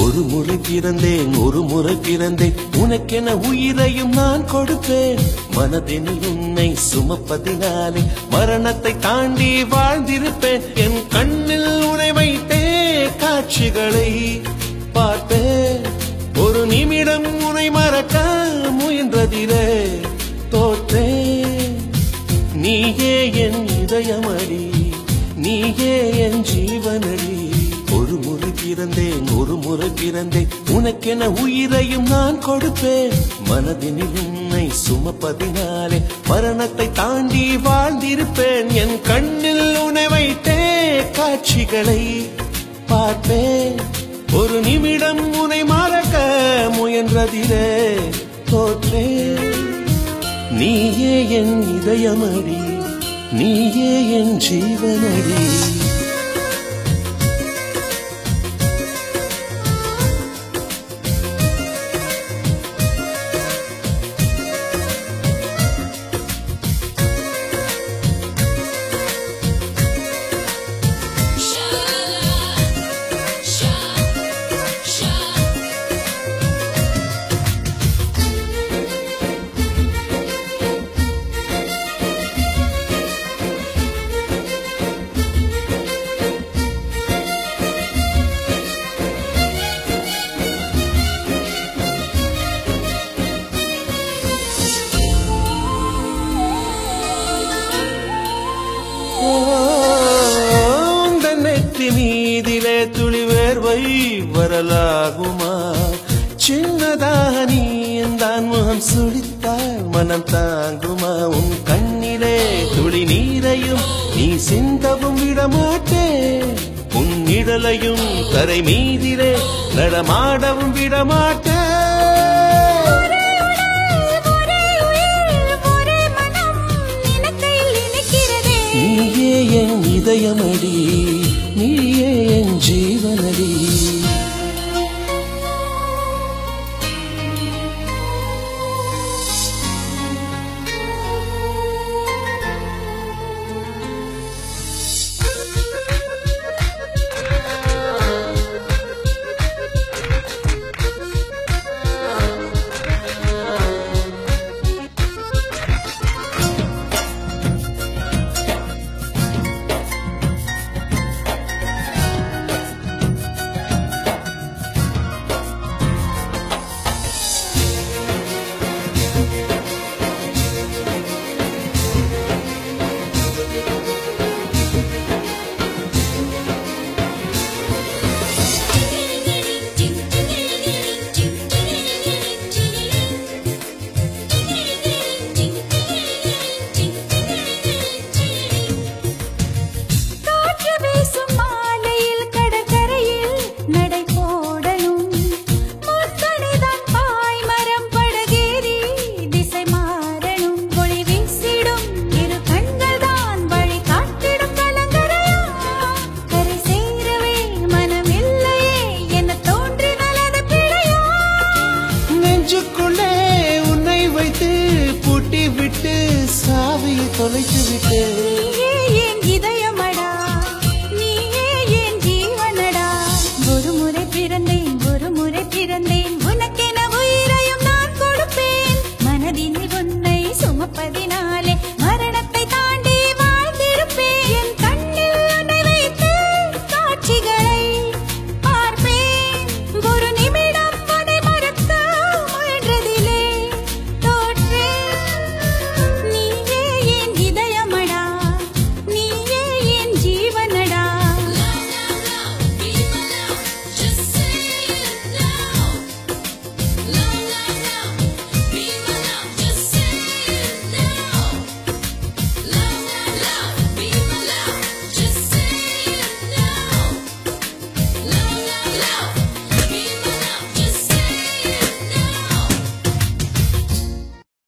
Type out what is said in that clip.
ஒரு முறை பிறந்தேன் ஒரு முறை பிறந்தேன் உனக்கென உயிரையும் நான் கொடுப்பேன் மனதினில் உன்னை சுமப்பதினாலே மரணத்தை தாண்டி வாழ்ந்திருப்பேன் என் கண்ணில் உன்னை வைத்தே காட்சிகளை பார்ப்பேன் ஒரு நிமிடம் உன்னை மறக்க முயன்றதிலே தோற்றேன் நீயே என் இதயமடி நீயே என் ஜீவனடி ஒரு முறை பிறந்தேன் ஒரு முறை பிறந்தேன் உனக்கென உயிரையும் நான் கொடுப்பேன் மனதினில் உன்னை சுமப்பதினாலே மரணத்தை தாண்டி வாழ்ந்திருப்பேன் என் கண்ணில் உன்னை வைத்தே காட்சிகளை பார்ப்பேன் ஒரு நிமிடம் உன்னை மறக்க முயன்றதிலே தோற்றேன் நீயே என் இதயமடி நீயே என் ஜீவனடி மீதிலே துளி வேர்வை வரலாகுமா சின்னதாக நீ தான் முகம் சுழித்தாள் மனம் தாங்குமா உன் கண்ணிலே துளி நீரையும் நீ சிந்தவும் விடமாட்டேன் உன் நிழலையும் கரை மீதிலே நடமாடவும் விடமாட்டேன் நீயே என் இதயமடி நீயே என் ஜீவனடி விட்டு சாவியை தொலைத்து விட்டு